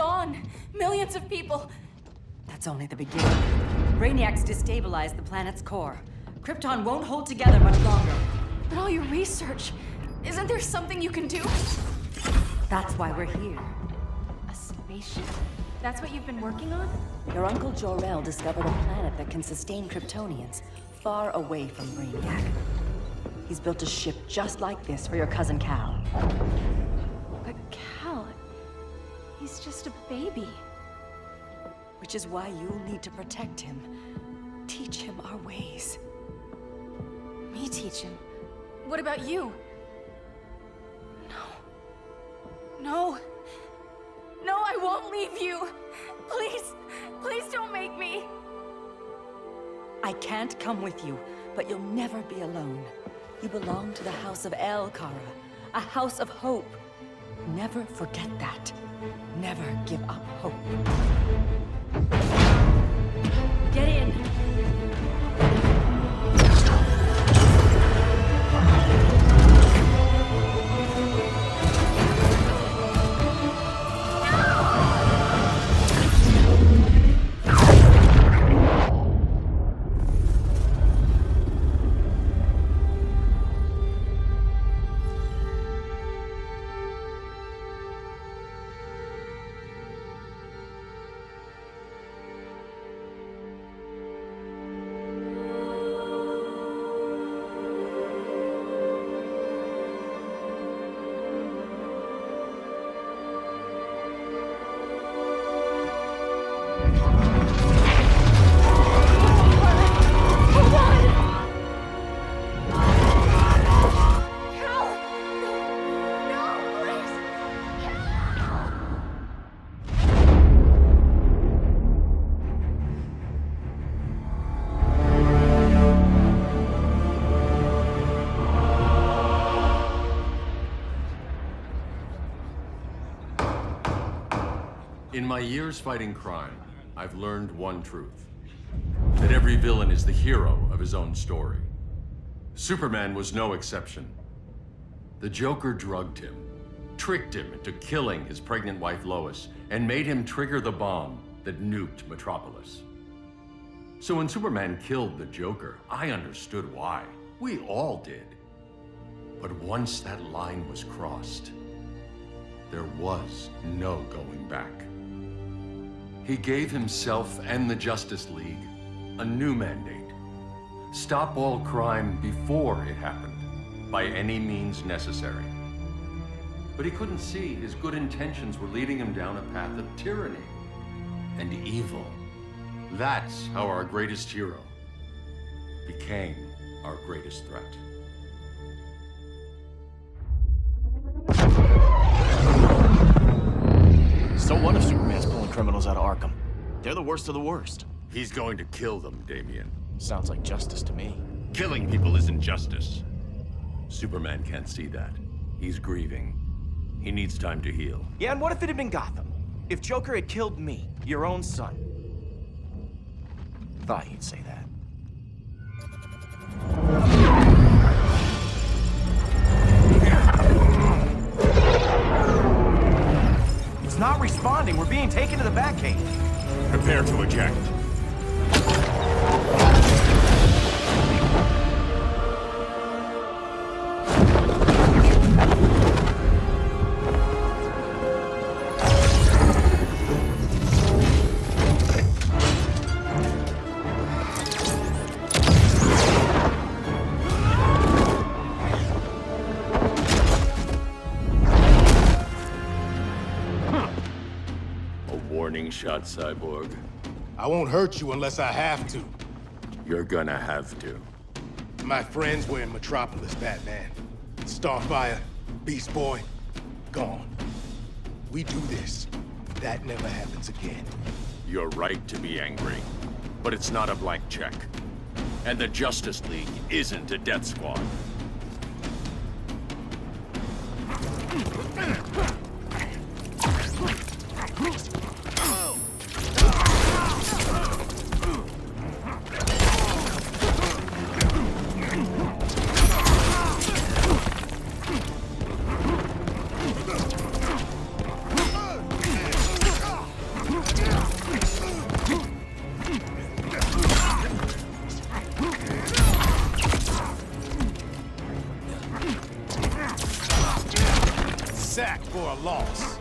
gone. Millions of people. That's only the beginning. Brainiac's destabilized the planet's core. Krypton won't hold together much longer. But all your research, isn't there something you can do? That's why we're here. A spaceship? That's what you've been working on? Your uncle Jor-El discovered a planet that can sustain Kryptonians, far away from Brainiac. He's built a ship just like this for your cousin Cal. But Cal, he's just a baby. Which is why you'll need to protect him. Teach him our ways. Me teach him? What about you? No. No, I won't leave you. Please, please don't make me. I can't come with you, but you'll never be alone. You belong to the House of El, Kara. A house of hope. Never forget that. Never give up hope. Get in! In my years fighting crime, I've learned one truth. That every villain is the hero of his own story. Superman was no exception. The Joker drugged him, tricked him into killing his pregnant wife Lois, and made him trigger the bomb that nuked Metropolis. So when Superman killed the Joker, I understood why. We all did. But once that line was crossed, there was no going back. He gave himself and the Justice League a new mandate. Stop all crime before it happened, by any means necessary. But he couldn't see his good intentions were leading him down a path of tyranny and evil. That's how our greatest hero became our greatest threat. So what if Superman's pulling criminals out of Arkham? They're the worst of the worst. He's going to kill them, Damian. Sounds like justice to me. Killing people isn't justice. Superman can't see that. He's grieving. He needs time to heal. Yeah, and what if it had been Gotham? If Joker had killed me, your own son? Thought he'd say that. It's not responding. We're being taken to the Batcave. Prepare to eject. Shot, Cyborg. I won't hurt you unless I have to. You're gonna have to. My friends were in Metropolis, Batman. Starfire, Beast Boy, gone. We do this. That never happens again. You're right to be angry, but it's not a blank check. And the Justice League isn't a death squad. a loss.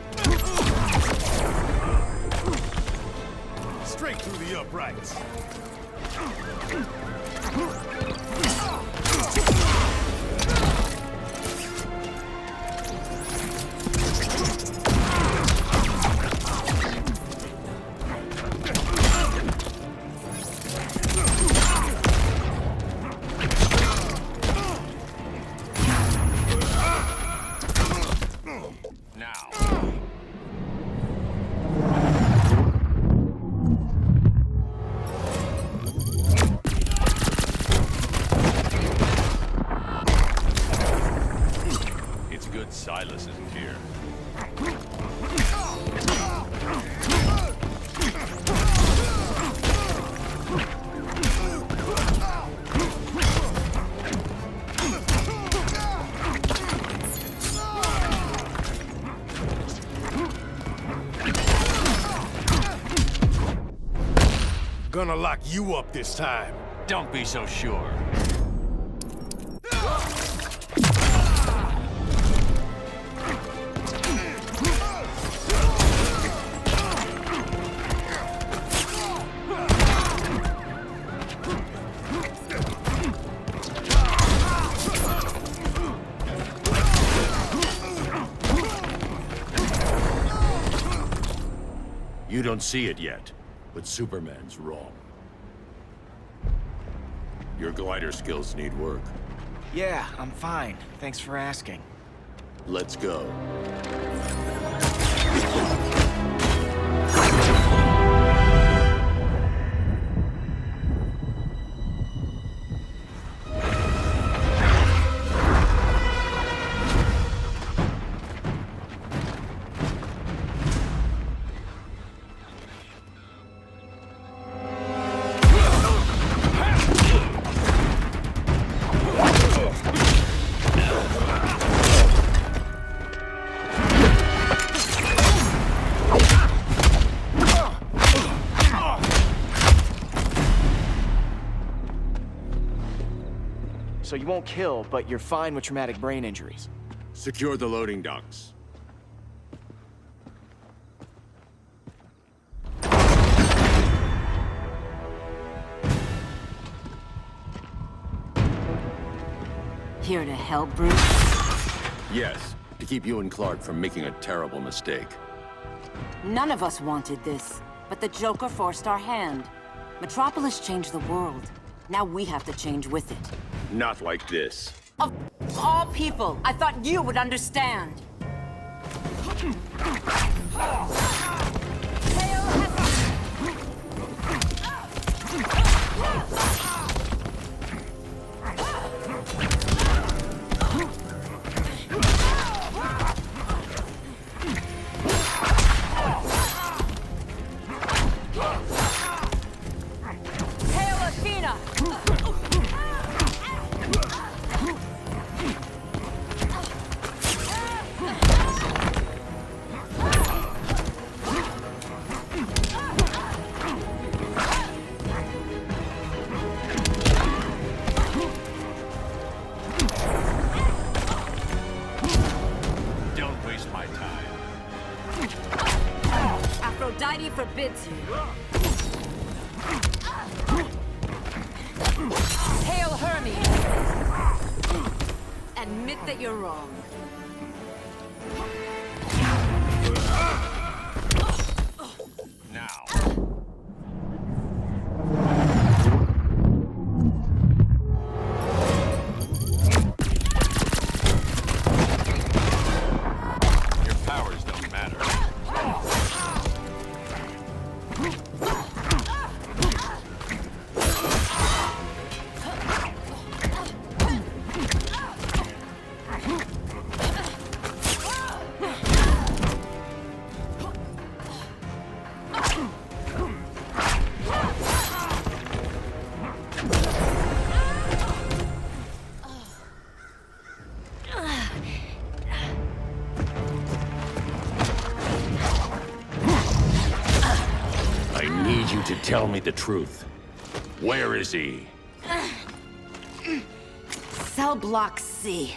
Straight through the uprights. Silas isn't here. Gonna lock you up this time. Don't be so sure. You don't see it yet, but Superman's wrong. Your glider skills need work. Yeah, I'm fine. Thanks for asking. Let's go. So you won't kill, but you're fine with traumatic brain injuries. Secure the loading docks. Here to help, Bruce? Yes, to keep you and Clark from making a terrible mistake. None of us wanted this, but the Joker forced our hand. Metropolis changed the world. Now we have to change with it. Not like this. Of all people, I thought you would understand. Aphrodite forbids you. Hail Hermes! Admit that you're wrong. Now. Your powers don't matter. I need you to tell me the truth. Where is he? Cell Block C.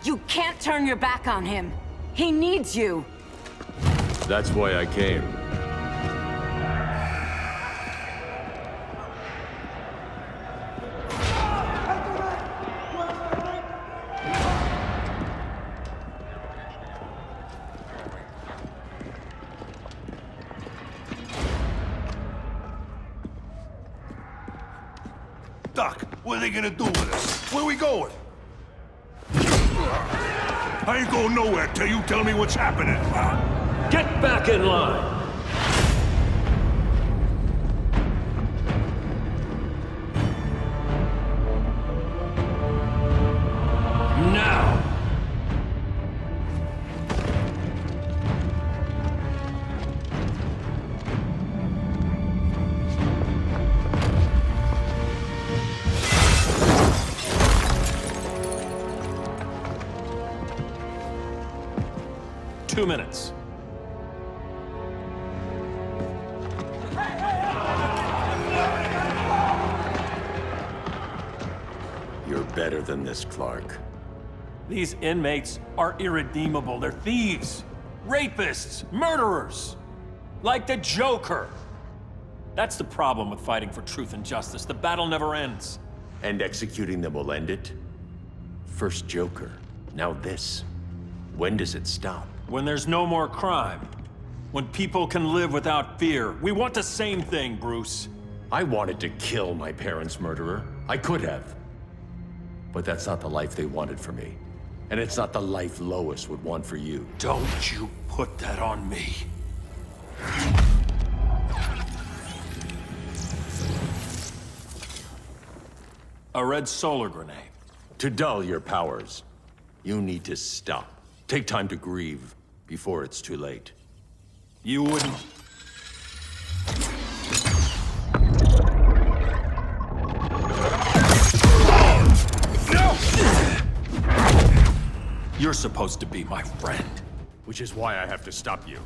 You can't turn your back on him. He needs you. That's why I came. Doc, what are they gonna do with us? Where we going? I ain't going nowhere till you tell me what's happening. Get back in line! Now! Two minutes. You're better than this, Clark. These inmates are irredeemable. They're thieves, rapists, murderers. Like the Joker. That's the problem with fighting for truth and justice. The battle never ends. And executing them will end it? First Joker, now this. When does it stop? When there's no more crime. When people can live without fear. We want the same thing, Bruce. I wanted to kill my parents' murderer. I could have. But that's not the life they wanted for me. And it's not the life Lois would want for you. Don't you put that on me. A red solar grenade. To dull your powers, you need to stop. Take time to grieve before it's too late. You wouldn't... You're supposed to be my friend. Which is why I have to stop you.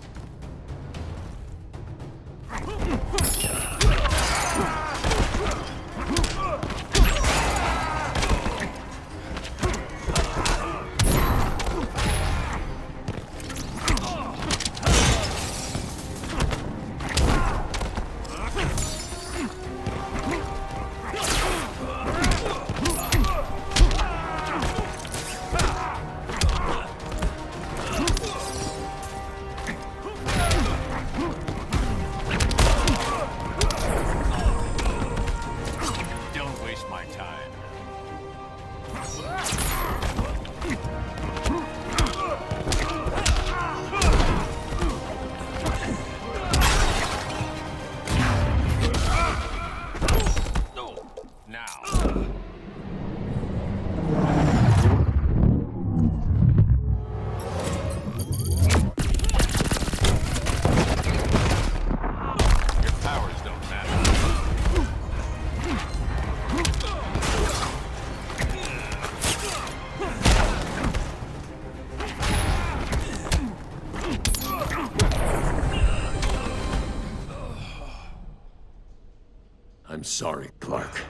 I'm sorry, Clark.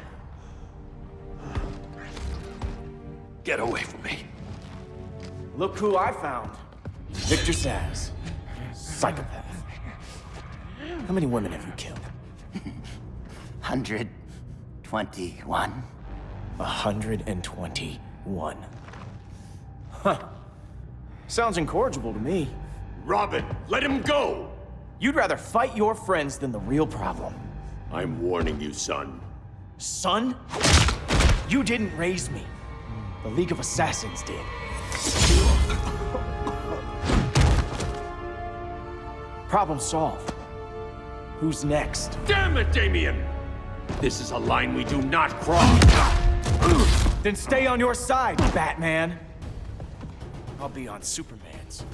Get away from me. Look who I found. Victor Zsasz. Psychopath. How many women have you killed? 121. 121. Huh. Sounds incorrigible to me. Robin, let him go! You'd rather fight your friends than the real problem. I'm warning you, son. Son? You didn't raise me. The League of Assassins did. Problem solved. Who's next? Damn it, Damien! This is a line we do not cross! Then stay on your side, Batman. I'll be on Superman's.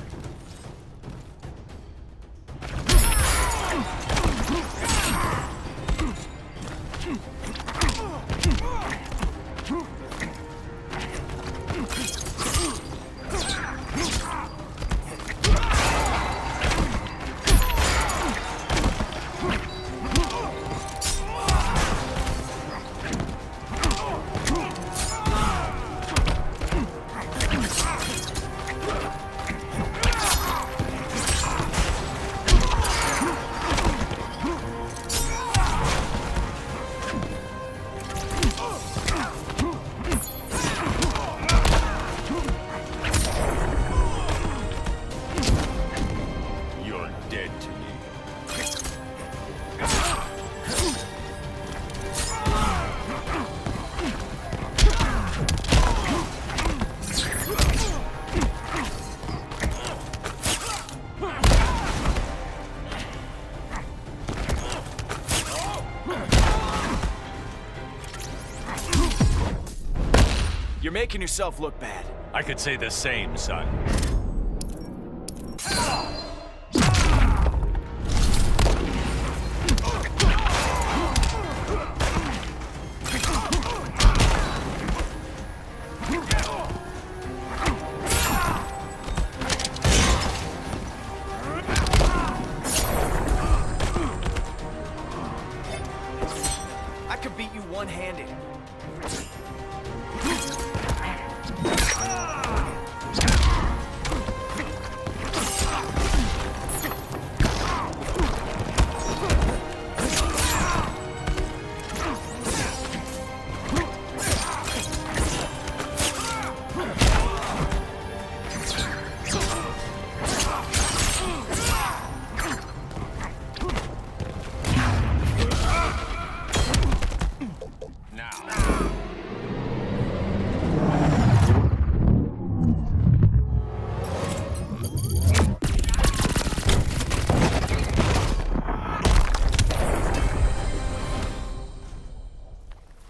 You're making yourself look bad. I could say the same, son. I could beat you one-handed.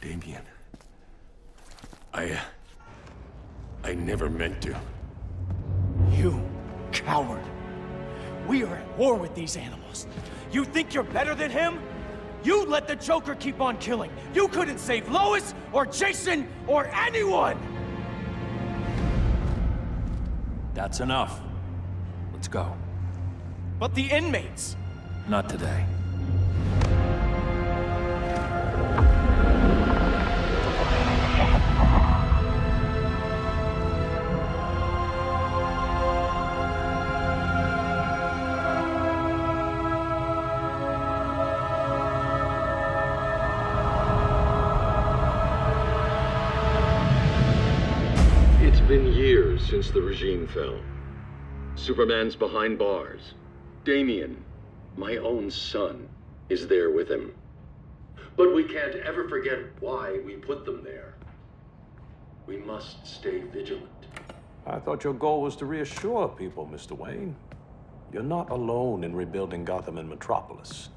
Damien. I never meant to. You coward. We are at war with these animals. You think you're better than him? You let the Joker keep on killing. You couldn't save Lois, or Jason, or anyone! That's enough. Let's go. But the inmates. Not today. It's been years since the regime fell. Superman's behind bars. Damien, my own son, is there with him. But we can't ever forget why we put them there. We must stay vigilant. I thought your goal was to reassure people, Mr. Wayne. You're not alone in rebuilding Gotham and Metropolis.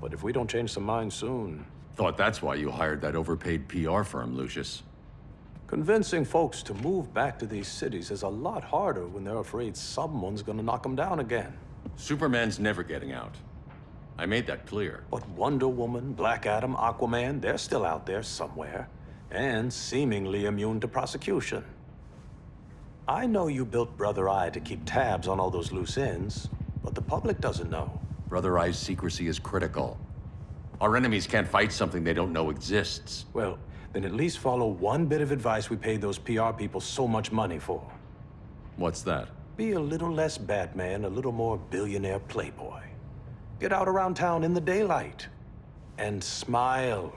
But if we don't change some minds soon... Thought that's why you hired that overpaid PR firm, Lucius. Convincing folks to move back to these cities is a lot harder when they're afraid someone's gonna knock them down again. Superman's never getting out. I made that clear. But Wonder Woman, Black Adam, Aquaman, they're still out there somewhere, and seemingly immune to prosecution. I know you built Brother Eye to keep tabs on all those loose ends, but the public doesn't know. Brother Eye's secrecy is critical. Our enemies can't fight something they don't know exists. Well, then at least follow one bit of advice we paid those PR people so much money for. What's that? Be a little less Batman, a little more billionaire playboy. Get out around town in the daylight. And smile.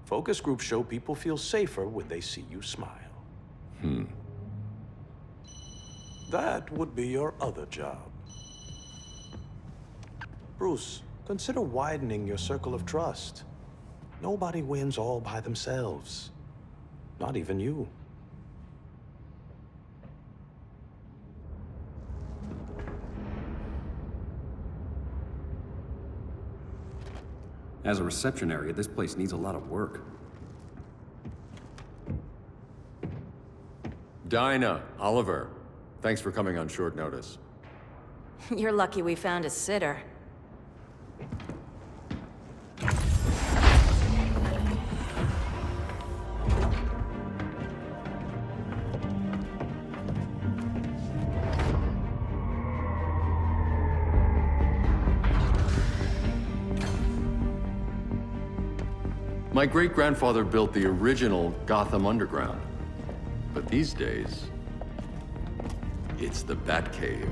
Focus groups show people feel safer when they see you smile. That would be your other job. Bruce, consider widening your circle of trust. Nobody wins all by themselves. Not even you. As a reception area, this place needs a lot of work. Dinah, Oliver, thanks for coming on short notice. You're lucky we found a sitter. My great-grandfather built the original Gotham Underground. But these days, it's the Batcave.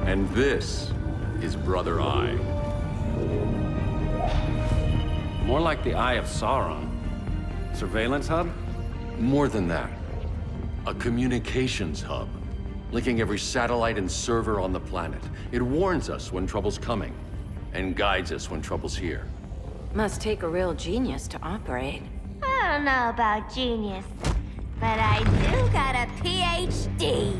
And this is Brother Eye. More like the Eye of Sauron. Surveillance hub? More than that. A communications hub, linking every satellite and server on the planet. It warns us when trouble's coming, and guides us when trouble's here. Must take a real genius to operate. I don't know about genius, but I do got a PhD.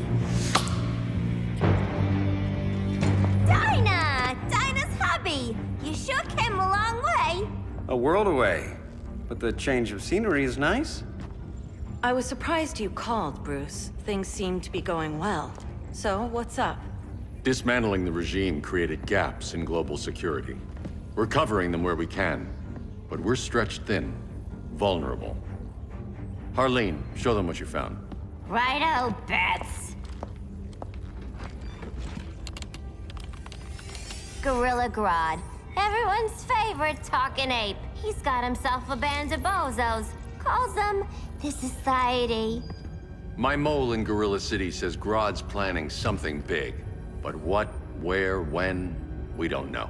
Dinah! Dinah's hubby! You sure can move A world away. But the change of scenery is nice. I was surprised you called, Bruce. Things seem to be going well. So, what's up? Dismantling the regime created gaps in global security. We're covering them where we can, but we're stretched thin, vulnerable. Harleen, show them what you found. Righto, Bats. Gorilla Grodd. Everyone's favorite talking ape. He's got himself a band of bozos. Calls them the Society. My mole in Gorilla City says Grodd's planning something big. But what, where, when, we don't know.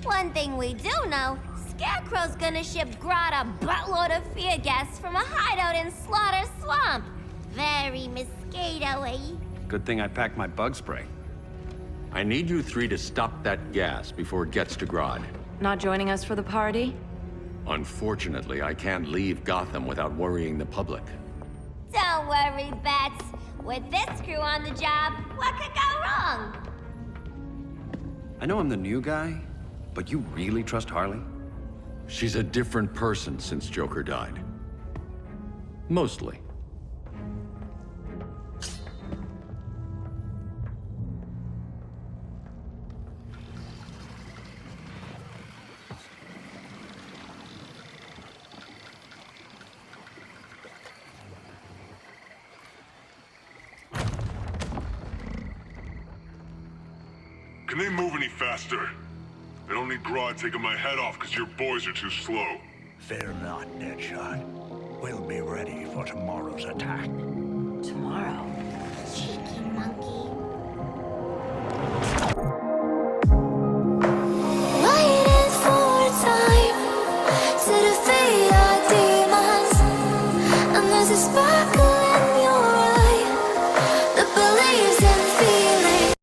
One thing we do know, Scarecrow's gonna ship Grodd a buttload of fear gas from a hideout in Slaughter Swamp. Very mosquito-y. Good thing I packed my bug spray. I need you three to stop that gas before it gets to Grodd. Not joining us for the party? Unfortunately, I can't leave Gotham without worrying the public. Don't worry, Bats. With this crew on the job, what could go wrong? I know I'm the new guy, but you really trust Harley? She's a different person since Joker died. Mostly. Can they move any faster? I don't need Grodd taking my head off because your boys are too slow. Fear not, Deadshot. We'll be ready for tomorrow's attack. Tomorrow? Cheeky monkey. Waiting for time to defeat our demons, and there's a